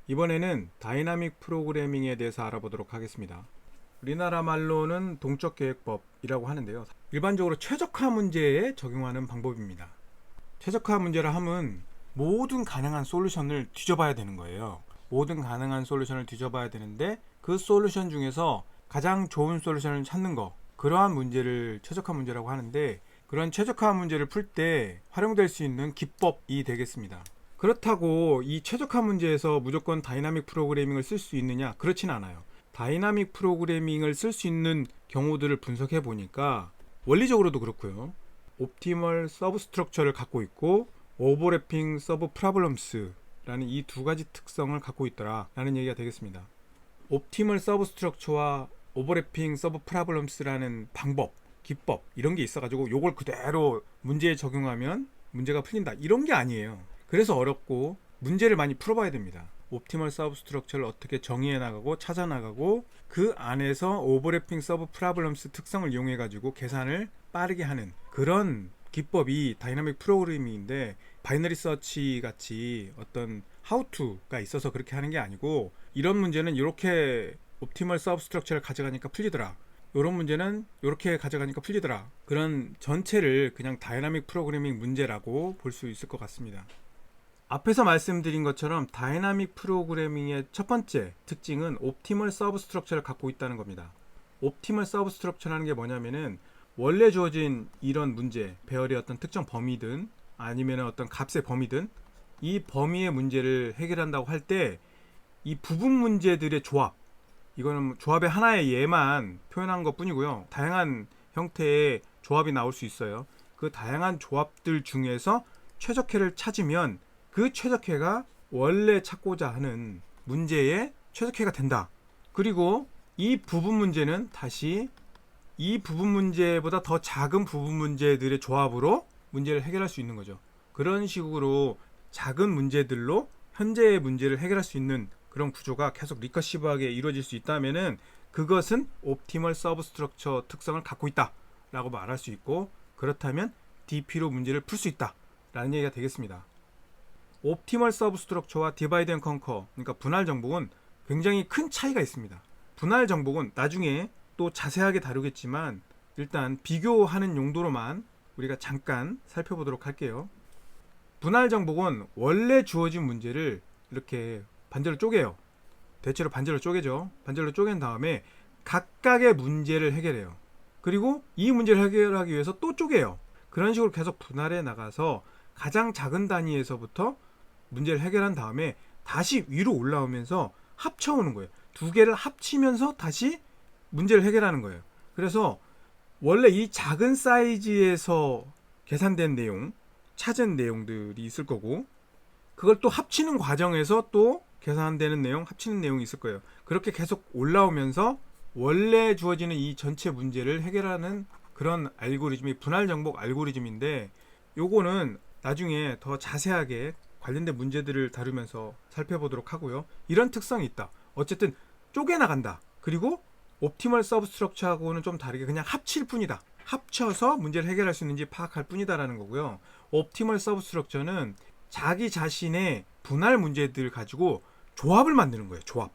이번에는 다이나믹 프로그래밍에 대해서 알아보도록 하겠습니다. 우리나라 말로는 동적계획법이라고 하는데요. 일반적으로 최적화 문제에 적용하는 방법입니다. 최적화 문제라 함은 모든 가능한 솔루션을 뒤져봐야 되는 거예요. 모든 가능한 솔루션을 뒤져봐야 되는데 그 솔루션 중에서 가장 좋은 솔루션을 찾는 거, 그러한 문제를 최적화 문제라고 하는데, 그런 최적화 문제를 풀 때 활용될 수 있는 기법이 되겠습니다. 그렇다고 이 최적화 문제에서 무조건 다이나믹 프로그래밍을 쓸 수 있느냐? 그렇진 않아요. 다이나믹 프로그래밍을 쓸 수 있는 경우들을 분석해 보니까 원리적으로도 그렇고요. 옵티멀 서브 스트럭처를 갖고 있고 오버래핑 서브 프로블럼스라는 이 두 가지 특성을 갖고 있더라라는 얘기가 되겠습니다. 옵티멀 서브 스트럭처와 오버래핑 서브 프로블럼스라는 방법, 기법 이런 게 있어가지고 요걸 그대로 문제에 적용하면 문제가 풀린다 이런 게 아니에요. 그래서 어렵고 문제를 많이 풀어봐야 됩니다. 옵티멀 서브 스트럭처를 어떻게 정의해 나가고 찾아 나가고 그 안에서 오버래핑 서브 프로블럼스 특성을 이용해 가지고 계산을 빠르게 하는 그런 기법이 다이나믹 프로그래밍인데, 바이너리 서치 같이 어떤 하우투가 있어서 그렇게 하는 게 아니고, 이런 문제는 이렇게 옵티멀 서브 스트럭처를 가져가니까 풀리더라, 이런 문제는 이렇게 가져가니까 풀리더라, 그런 전체를 그냥 다이나믹 프로그래밍 문제라고 볼 수 있을 것 같습니다. 앞에서 말씀드린 것처럼 다이나믹 프로그래밍의 첫 번째 특징은 옵티멀 서브 스트럭처를 갖고 있다는 겁니다. 옵티멀 서브 스트럭처라는 게 뭐냐면은 원래 주어진 이런 문제, 배열의 어떤 특정 범위든 아니면 어떤 값의 범위든 이 범위의 문제를 해결한다고 할 때 이 부분 문제들의 조합, 이거는 조합의 하나의 예만 표현한 것 뿐이고요. 다양한 형태의 조합이 나올 수 있어요. 그 다양한 조합들 중에서 최적회를 찾으면 그 최적회가 원래 찾고자 하는 문제의 최적회가 된다. 그리고 이 부분 문제는 다시 이 부분 문제보다 더 작은 부분 문제들의 조합으로 문제를 해결할 수 있는 거죠. 그런 식으로 작은 문제들로 현재의 문제를 해결할 수 있는 그런 구조가 계속 리커시브하게 이루어질 수 있다면은 그것은 옵티멀 서브 스트럭처 특성을 갖고 있다라고 말할 수 있고, 그렇다면 DP로 문제를 풀 수 있다라는 얘기가 되겠습니다. 옵티멀 서브 스트럭처와 디바이드 앤 컨커, 그러니까 분할 정복은 굉장히 큰 차이가 있습니다. 분할 정복은 나중에 또 자세하게 다루겠지만 일단 비교하는 용도로만 우리가 잠깐 살펴보도록 할게요. 분할 정복은 원래 주어진 문제를 이렇게 반절로 쪼개요. 대체로 반절로 쪼개죠. 반절로 쪼갠 다음에 각각의 문제를 해결해요. 그리고 이 문제를 해결하기 위해서 또 쪼개요. 그런 식으로 계속 분할해 나가서 가장 작은 단위에서부터 문제를 해결한 다음에 다시 위로 올라오면서 합쳐오는 거예요. 두 개를 합치면서 다시 문제를 해결하는 거예요. 그래서 원래 이 작은 사이즈에서 계산된 내용, 찾은 내용들이 있을 거고, 그걸 또 합치는 과정에서 또 계산되는 내용, 합치는 내용이 있을 거예요. 그렇게 계속 올라오면서 원래 주어지는 이 전체 문제를 해결하는 그런 알고리즘이 분할 정복 알고리즘인데, 요거는 나중에 더 자세하게 관련된 문제들을 다루면서 살펴보도록 하고요. 이런 특성이 있다. 어쨌든 쪼개나간다. 그리고 옵티멀 서브 스트럭처하고는 좀 다르게 그냥 합칠 뿐이다. 합쳐서 문제를 해결할 수 있는지 파악할 뿐이다라는 거고요. 옵티멀 서브 스트럭처는 자기 자신의 분할 문제들 가지고 조합을 만드는 거예요. 조합.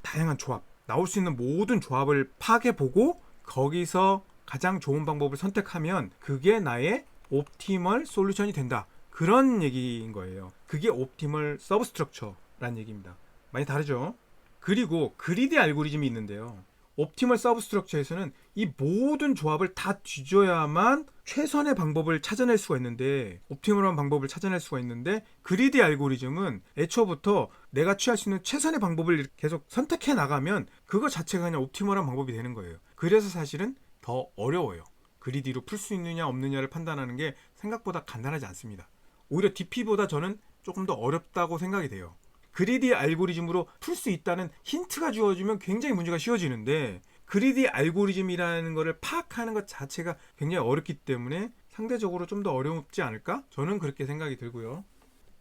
다양한 조합. 나올 수 있는 모든 조합을 파악해보고 거기서 가장 좋은 방법을 선택하면 그게 나의 옵티멀 솔루션이 된다. 그런 얘기인 거예요. 그게 옵티멀 서브 스트럭처라는 얘기입니다. 많이 다르죠? 그리고 그리디 알고리즘이 있는데요. 옵티멀 서브 스트럭처에서는 이 모든 조합을 다 뒤져야만 최선의 방법을 찾아낼 수가 있는데, 옵티멀한 방법을 찾아낼 수가 있는데, 그리디 알고리즘은 애초부터 내가 취할 수 있는 최선의 방법을 계속 선택해 나가면 그거 자체가 그냥 옵티멀한 방법이 되는 거예요. 그래서 사실은 더 어려워요. 그리디로 풀 수 있느냐 없느냐를 판단하는 게 생각보다 간단하지 않습니다. 오히려 DP보다 저는 조금 더 어렵다고 생각이 돼요. 그리디 알고리즘으로 풀 수 있다는 힌트가 주어지면 굉장히 문제가 쉬워지는데, 그리디 알고리즘이라는 것을 파악하는 것 자체가 굉장히 어렵기 때문에 상대적으로 좀 더 어렵지 않을까? 저는 그렇게 생각이 들고요.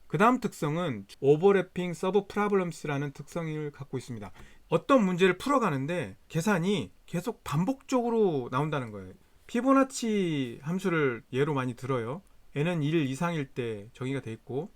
그 다음 특성은 오버래핑 서브 프로블럼스라는 특성을 갖고 있습니다. 어떤 문제를 풀어가는데 계산이 계속 반복적으로 나온다는 거예요. 피보나치 함수를 예로 많이 들어요. n은 1 이상일 때 정의가 돼 있고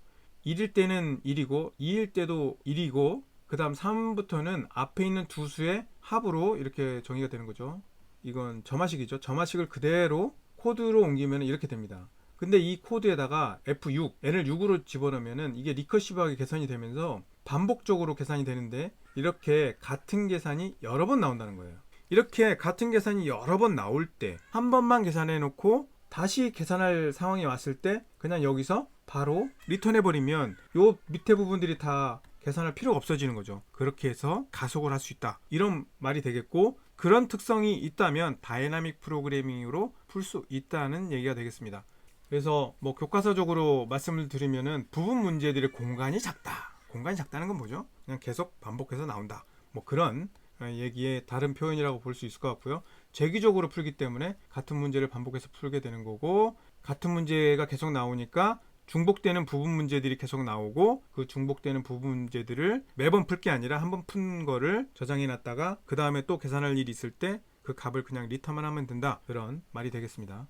1일 때는 1이고 2일 때도 1이고 그 다음 3부터는 앞에 있는 두 수의 합으로 이렇게 정의가 되는 거죠. 이건 점화식이죠. 점화식을 그대로 코드로 옮기면 이렇게 됩니다. 근데 이 코드에다가 F6, n을 6으로 집어넣으면 이게 리커시브하게 계산이 되면서 반복적으로 계산이 되는데 이렇게 같은 계산이 여러 번 나온다는 거예요. 이렇게 같은 계산이 여러 번 나올 때 한 번만 계산해 놓고 다시 계산할 상황이 왔을 때 그냥 여기서 바로 리턴해 버리면 요 밑에 부분들이 다 계산할 필요가 없어지는 거죠. 그렇게 해서 가속을 할 수 있다, 이런 말이 되겠고, 그런 특성이 있다면 다이나믹 프로그래밍으로 풀 수 있다는 얘기가 되겠습니다. 그래서 뭐 교과서적으로 말씀을 드리면은 부분 문제들의 공간이 작다. 공간이 작다는 건 뭐죠? 그냥 계속 반복해서 나온다, 뭐 그런 얘기의 다른 표현이라고 볼 수 있을 것 같고요. 재기적으로 풀기 때문에 같은 문제를 반복해서 풀게 되는 거고, 같은 문제가 계속 나오니까 중복되는 부분 문제들이 계속 나오고, 그 중복되는 부분 문제들을 매번 풀 게 아니라 한번 푼 거를 저장해 놨다가 그 다음에 또 계산할 일이 있을 때 그 값을 그냥 리턴만 하면 된다, 그런 말이 되겠습니다.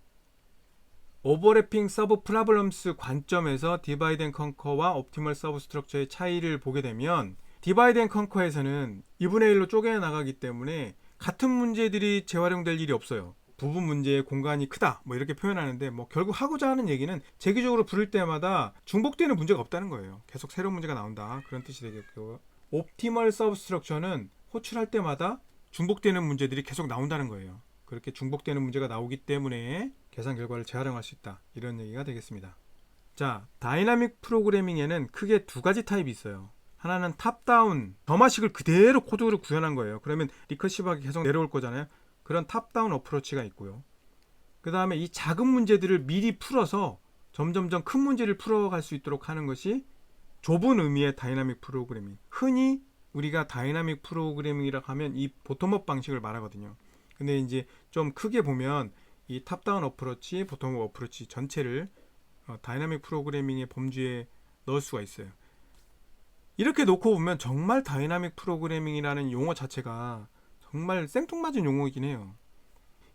오버래핑 서브 프로블럼스 관점에서 디바이드 앤 컨커와 옵티멀 서브 스트럭처의 차이를 보게 되면, 디바이드 앤 컨커에서는 2분의 1로 쪼개 나가기 때문에 같은 문제들이 재활용될 일이 없어요. 부분 문제의 공간이 크다, 뭐 이렇게 표현하는데, 뭐 결국 하고자 하는 얘기는 재기적으로 부를 때마다 중복되는 문제가 없다는 거예요. 계속 새로운 문제가 나온다, 그런 뜻이 되겠고요. 옵티멀 서브 스트럭처는 호출할 때마다 중복되는 문제들이 계속 나온다는 거예요. 그렇게 중복되는 문제가 나오기 때문에 계산 결과를 재활용할 수 있다, 이런 얘기가 되겠습니다. 자, 다이나믹 프로그래밍에는 크게 두 가지 타입이 있어요. 하나는 탑다운, 점화식을 그대로 코드로 구현한 거예요. 그러면 리커시브하게 계속 내려올 거잖아요. 그런 탑다운 어프로치가 있고요. 그 다음에 이 작은 문제들을 미리 풀어서 점점점 큰 문제를 풀어갈 수 있도록 하는 것이 좁은 의미의 다이나믹 프로그래밍. 흔히 우리가 다이나믹 프로그래밍이라고 하면 이 보텀업 방식을 말하거든요. 근데 이제 좀 크게 보면 이 탑다운 어프로치, 보텀업 어프로치 전체를 다이나믹 프로그래밍의 범주에 넣을 수가 있어요. 이렇게 놓고 보면 정말 다이나믹 프로그래밍이라는 용어 자체가 정말 생뚱맞은 용어이긴 해요.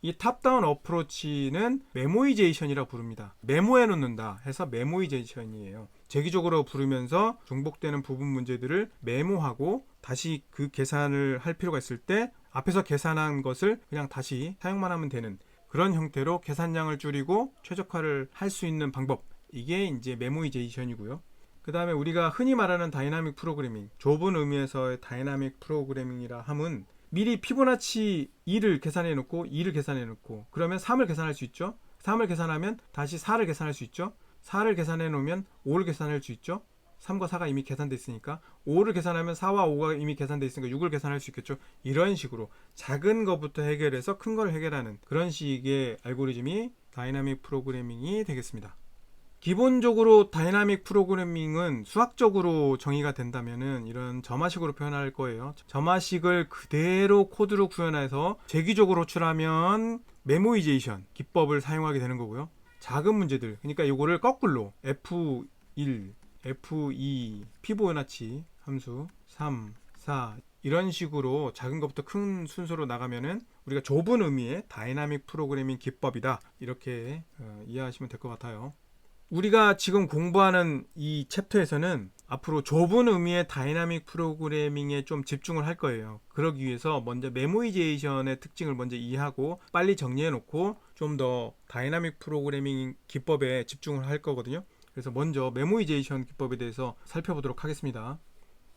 이 탑다운 어프로치는 메모이제이션이라고 부릅니다. 메모해 놓는다 해서 메모이제이션이에요. 재기적으로 부르면서 중복되는 부분 문제들을 메모하고 다시 그 계산을 할 필요가 있을 때 앞에서 계산한 것을 그냥 다시 사용만 하면 되는 그런 형태로 계산량을 줄이고 최적화를 할 수 있는 방법, 이게 이제 메모이제이션이고요. 그 다음에 우리가 흔히 말하는 다이나믹 프로그래밍, 좁은 의미에서의 다이나믹 프로그래밍이라 함은 미리 피보나치 2를 계산해 놓고 2를 계산해 놓고 그러면 3을 계산할 수 있죠. 3을 계산하면 다시 4를 계산할 수 있죠. 4를 계산해 놓으면 5를 계산할 수 있죠. 3과 4가 이미 계산돼 있으니까 5를 계산하면 4와 5가 이미 계산돼 있으니까 6을 계산할 수 있겠죠. 이런 식으로 작은 것부터 해결해서 큰 걸 해결하는 그런 식의 알고리즘이 다이나믹 프로그래밍이 되겠습니다. 기본적으로 다이나믹 프로그래밍은 수학적으로 정의가 된다면은 이런 점화식으로 표현할 거예요. 점화식을 그대로 코드로 구현해서 재기적으로 호출하면 메모이제이션 기법을 사용하게 되는 거고요. 작은 문제들, 그러니까 이거를 거꾸로 F1, F2, 피보나치 함수 3, 4 이런 식으로 작은 것부터 큰 순서로 나가면은 우리가 좁은 의미의 다이나믹 프로그래밍 기법이다, 이렇게 이해하시면 될 것 같아요. 우리가 지금 공부하는 이 챕터에서는 앞으로 좁은 의미의 다이나믹 프로그래밍에 좀 집중을 할 거예요. 그러기 위해서 먼저 메모이제이션의 특징을 먼저 이해하고 빨리 정리해 놓고 좀 더 다이나믹 프로그래밍 기법에 집중을 할 거거든요. 그래서 먼저 메모이제이션 기법에 대해서 살펴보도록 하겠습니다.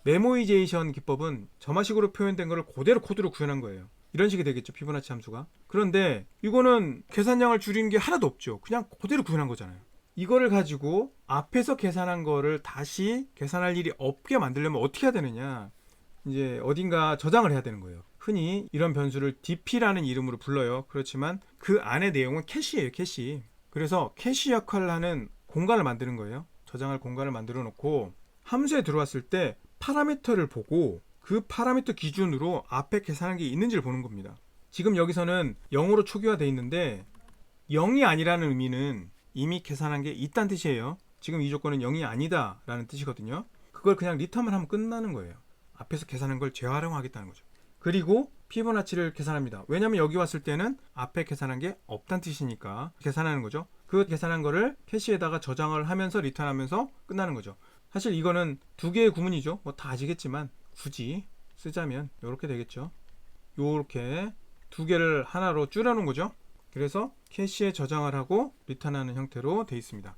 메모이제이션 기법은 점화식으로 표현된 것을 그대로 코드로 구현한 거예요. 이런 식이 되겠죠, 피보나치 함수가. 그런데 이거는 계산량을 줄이는 게 하나도 없죠. 그냥 그대로 구현한 거잖아요. 이거를 가지고 앞에서 계산한 거를 다시 계산할 일이 없게 만들려면 어떻게 해야 되느냐, 이제 어딘가 저장을 해야 되는 거예요. 흔히 이런 변수를 dp라는 이름으로 불러요. 그렇지만 그 안의 내용은 캐시예요, 캐시. 그래서 캐시 역할을 하는 공간을 만드는 거예요. 저장할 공간을 만들어 놓고 함수에 들어왔을 때 파라미터를 보고 그 파라미터 기준으로 앞에 계산한 게 있는지를 보는 겁니다. 지금 여기서는 0으로 초기화되어 있는데 0이 아니라는 의미는 이미 계산한 게 있다는 뜻이에요. 지금 이 조건은 0이 아니다 라는 뜻이거든요. 그걸 그냥 리턴만 하면 끝나는 거예요. 앞에서 계산한 걸 재활용하겠다는 거죠. 그리고 피보나치를 계산합니다. 왜냐면 여기 왔을 때는 앞에 계산한 게 없다는 뜻이니까 계산하는 거죠. 그 계산한 거를 캐시에다가 저장을 하면서 리턴하면서 끝나는 거죠. 사실 이거는 두 개의 구문이죠. 뭐 다 아시겠지만 굳이 쓰자면 이렇게 되겠죠. 요렇게 두 개를 하나로 줄여놓은 거죠. 그래서 캐시에 저장을 하고 리턴하는 형태로 되어 있습니다.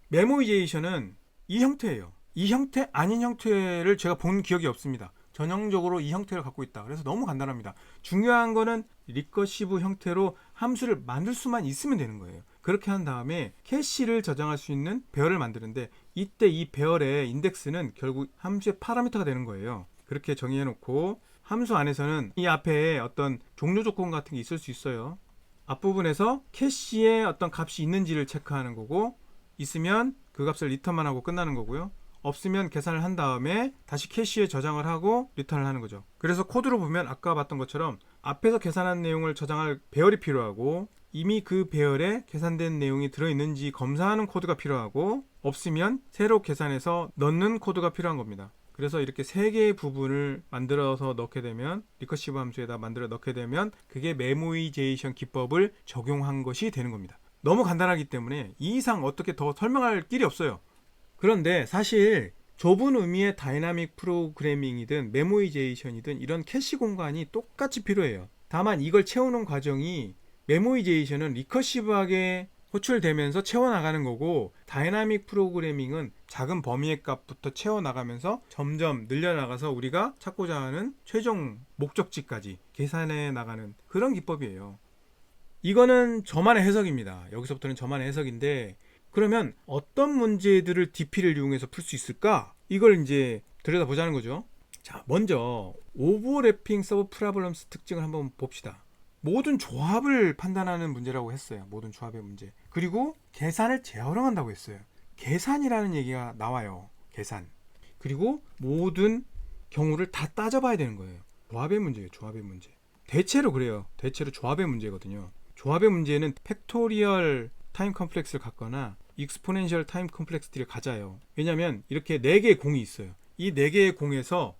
메모이제이션은 이 형태예요. 이 형태 아닌 형태를 제가 본 기억이 없습니다. 전형적으로 이 형태를 갖고 있다. 그래서 너무 간단합니다. 중요한 거는 리커시브 형태로 함수를 만들 수만 있으면 되는 거예요. 그렇게 한 다음에 캐시를 저장할 수 있는 배열을 만드는데, 이때 이 배열의 인덱스는 결국 함수의 파라미터가 되는 거예요. 그렇게 정의해 놓고 함수 안에서는 이 앞에 어떤 종료 조건 같은 게 있을 수 있어요. 앞부분에서 캐시에 어떤 값이 있는지를 체크하는 거고, 있으면 그 값을 리턴만 하고 끝나는 거고요. 없으면 계산을 한 다음에 다시 캐시에 저장을 하고 리턴을 하는 거죠. 그래서 코드로 보면 아까 봤던 것처럼 앞에서 계산한 내용을 저장할 배열이 필요하고, 이미 그 배열에 계산된 내용이 들어있는지 검사하는 코드가 필요하고, 없으면 새로 계산해서 넣는 코드가 필요한 겁니다. 그래서 이렇게 세 개의 부분을 만들어서 넣게 되면, 리커시브 함수에다 만들어 넣게 되면 그게 메모이제이션 기법을 적용한 것이 되는 겁니다. 너무 간단하기 때문에 이 이상 어떻게 더 설명할 길이 없어요. 그런데 사실 좁은 의미의 다이나믹 프로그래밍이든 메모이제이션이든 이런 캐시 공간이 똑같이 필요해요. 다만 이걸 채우는 과정이, 메모이제이션은 리커시브하게 호출되면서 채워나가는 거고, 다이나믹 프로그래밍은 작은 범위의 값부터 채워나가면서 점점 늘려나가서 우리가 찾고자 하는 최종 목적지까지 계산해 나가는 그런 기법이에요. 이거는 저만의 해석입니다. 여기서부터는 저만의 해석인데, 그러면 어떤 문제들을 DP를 이용해서 풀 수 있을까? 이걸 이제 들여다보자는 거죠. 자, 먼저 오버래핑 서브 프로블럼스 특징을 한번 봅시다. 모든 조합을 판단하는 문제라고 했어요. 모든 조합의 문제. 그리고 계산을 재활용한다고 했어요. 계산이라는 얘기가 나와요. 계산. 그리고 모든 경우를 다 따져봐야 되는 거예요. 조합의 문제예요. 조합의 문제. 대체로 그래요. 대체로 조합의 문제거든요. 조합의 문제는 팩토리얼 타임 컴플렉스를 갖거나 익스포넨셜 타임 컴플렉스들이 가져요. 왜냐하면 이렇게 4개의 공이 있어요. 이 4개의 공에서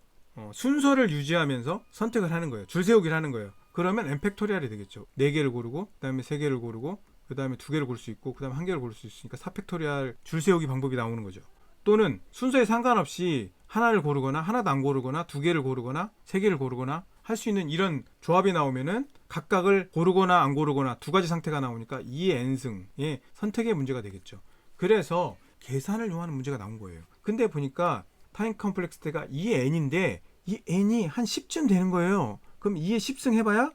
순서를 유지하면서 선택을 하는 거예요. 줄 세우기를 하는 거예요. 그러면 n 팩토리얼이 되겠죠. 4개를 고르고, 그 다음에 3개를 고르고, 그 다음에 2개를 고를 수 있고, 그 다음에 1개를 고를 수 있으니까 4팩토리얼 줄 세우기 방법이 나오는 거죠. 또는 순서에 상관없이 하나를 고르거나, 하나도 안 고르거나, 2개를 고르거나, 3개를 고르거나 할 수 있는 이런 조합이 나오면은 각각을 고르거나 안 고르거나 두 가지 상태가 나오니까 2의 n승의 선택의 문제가 되겠죠. 그래서 계산을 요하는 문제가 나온 거예요. 근데 보니까 타임 컴플렉스가 2의 n인데 이 n이 한 10쯤 되는 거예요. 그럼 2의 10승 해봐야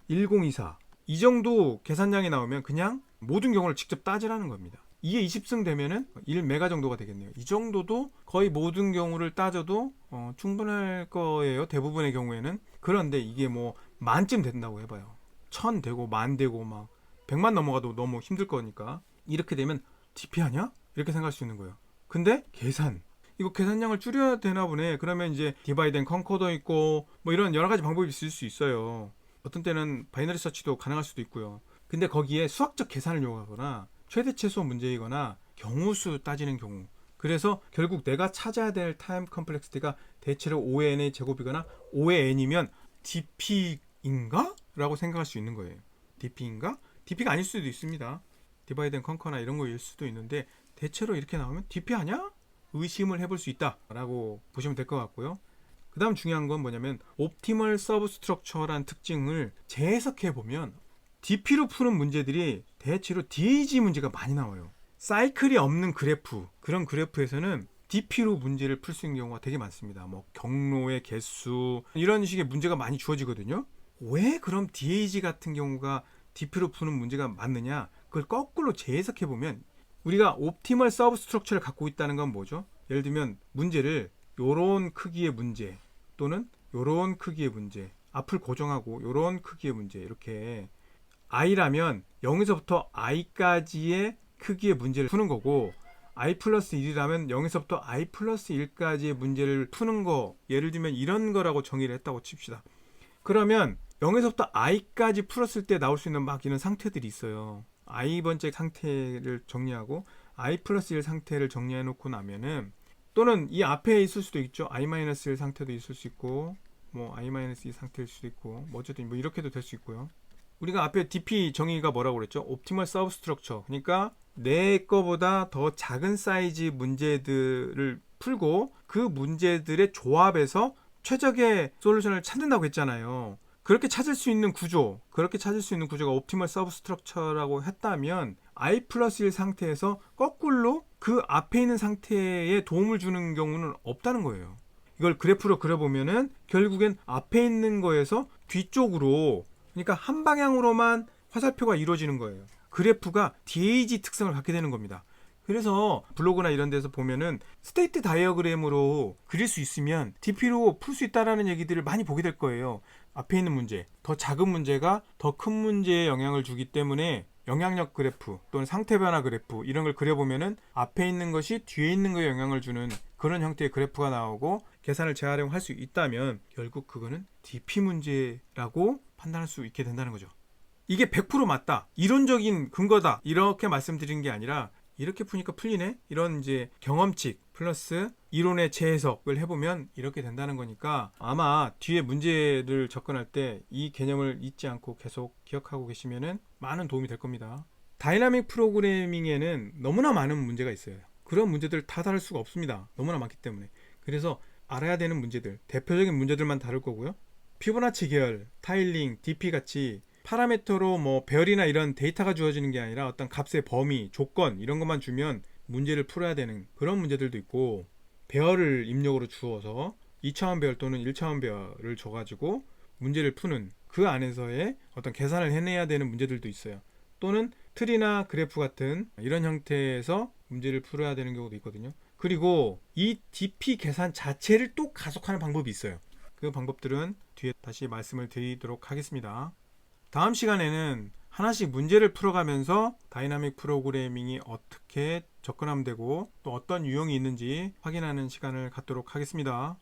1024. 이 정도 계산량이 나오면 그냥 모든 경우를 직접 따지라는 겁니다. 2의 20승 되면은 1메가 정도가 되겠네요. 이 정도도 거의 모든 경우를 따져도 충분할 거예요. 대부분의 경우에는. 그런데 이게 뭐 만쯤 된다고 해봐요. 1000 되고 만 되고 막 100만 넘어가도 너무 힘들 거니까. 이렇게 되면 DP 하냐? 이렇게 생각할 수 있는 거예요. 근데 계산. 이거 계산량을 줄여야 되나 보네. 그러면 이제 디바이드 앤 컨커도 있고 뭐 이런 여러 가지 방법이 있을 수 있어요. 어떤 때는 바이너리 서치도 가능할 수도 있고요. 근데 거기에 수학적 계산을 요구하거나 최대 최소 문제이거나 경우수 따지는 경우, 그래서 결국 내가 찾아야 될 타임 컴플렉시티가 대체로 5의 n의 제곱이거나 5의 n이면 DP인가? 라고 생각할 수 있는 거예요. DP인가? DP가 아닐 수도 있습니다. 디바이드 앤 컨커나 이런 거일 수도 있는데 대체로 이렇게 나오면 DP 아냐? 의심을 해볼 수 있다 라고 보시면 될 것 같고요. 그 다음 중요한 건 뭐냐면 옵티멀 서브 스트럭처라는 특징을 재해석해 보면 DP로 푸는 문제들이 대체로 DAG 문제가 많이 나와요. 사이클이 없는 그래프, 그런 그래프에서는 DP로 문제를 풀 수 있는 경우가 되게 많습니다. 뭐 경로의 개수 이런 식의 문제가 많이 주어지거든요. 왜 그럼 DAG 같은 경우가 DP로 푸는 문제가 많느냐? 그걸 거꾸로 재해석해 보면 우리가 옵티멀 서브 스트럭처를 갖고 있다는 건 뭐죠? 예를 들면 문제를 요런 크기의 문제 또는 요런 크기의 문제, 앞을 고정하고 요런 크기의 문제, 이렇게 i라면 0에서부터 i까지의 크기의 문제를 푸는 거고, i 플러스 1이라면 0에서부터 i 플러스 1까지의 문제를 푸는 거, 예를 들면 이런 거라고 정의를 했다고 칩시다. 그러면 0에서부터 i까지 풀었을 때 나올 수 있는 막 이런 상태들이 있어요. i번째 상태를 정리하고 i 플러스 1 상태를 정리해 놓고 나면은, 또는 이 앞에 있을 수도 있죠. i-1 상태도 있을 수 있고, 뭐 i-2 상태일 수도 있고, 뭐 어쨌든 뭐 이렇게도 될 수 있고요. 우리가 앞에 DP 정의가 뭐라고 그랬죠? 옵티멀 서브 스트럭처. 그러니까 내 거보다 더 작은 사이즈 문제들을 풀고 그 문제들의 조합에서 최적의 솔루션을 찾는다고 했잖아요. 그렇게 찾을 수 있는 구조가 옵티멀 서브 스트럭처라고 했다면 i 플러스 1 상태에서 거꾸로 그 앞에 있는 상태에 도움을 주는 경우는 없다는 거예요. 이걸 그래프로 그려보면은 결국엔 앞에 있는 거에서 뒤쪽으로, 그러니까 한 방향으로만 화살표가 이루어지는 거예요. 그래프가 DAG 특성을 갖게 되는 겁니다. 그래서 블로그나 이런 데서 보면은 스테이트 다이어그램으로 그릴 수 있으면 DP로 풀 수 있다라는 얘기들을 많이 보게 될 거예요. 앞에 있는 문제, 더 작은 문제가 더 큰 문제에 영향을 주기 때문에 영향력 그래프 또는 상태 변화 그래프 이런 걸 그려보면은 앞에 있는 것이 뒤에 있는 거에 영향을 주는 그런 형태의 그래프가 나오고 계산을 재활용할 수 있다면 결국 그거는 DP 문제라고 판단할 수 있게 된다는 거죠. 이게 100% 맞다, 이론적인 근거다 이렇게 말씀드린 게 아니라 이렇게 푸니까 풀리네, 이런 이제 경험칙 플러스 이론의 재해석을 해보면 이렇게 된다는 거니까 아마 뒤에 문제를 접근할 때 이 개념을 잊지 않고 계속 기억하고 계시면은 많은 도움이 될 겁니다. 다이나믹 프로그래밍에는 너무나 많은 문제가 있어요. 그런 문제들 다 다룰 수가 없습니다. 너무나 많기 때문에. 그래서 알아야 되는 문제들, 대표적인 문제들만 다룰 거고요. 피보나치 계열, 타일링, DP 같이 파라미터로 뭐 별이나 이런 데이터가 주어지는 게 아니라 어떤 값의 범위, 조건 이런 것만 주면 문제를 풀어야 되는 그런 문제들도 있고, 배열을 입력으로 주어서 2차원 배열 또는 1차원 배열을 줘가지고 문제를 푸는 그 안에서의 어떤 계산을 해내야 되는 문제들도 있어요. 또는 트리나 그래프 같은 이런 형태에서 문제를 풀어야 되는 경우도 있거든요. 그리고 이 DP 계산 자체를 또 가속하는 방법이 있어요. 그 방법들은 뒤에 다시 말씀을 드리도록 하겠습니다. 다음 시간에는 하나씩 문제를 풀어가면서 다이나믹 프로그래밍이 어떻게 접근하면 되고 또 어떤 유형이 있는지 확인하는 시간을 갖도록 하겠습니다.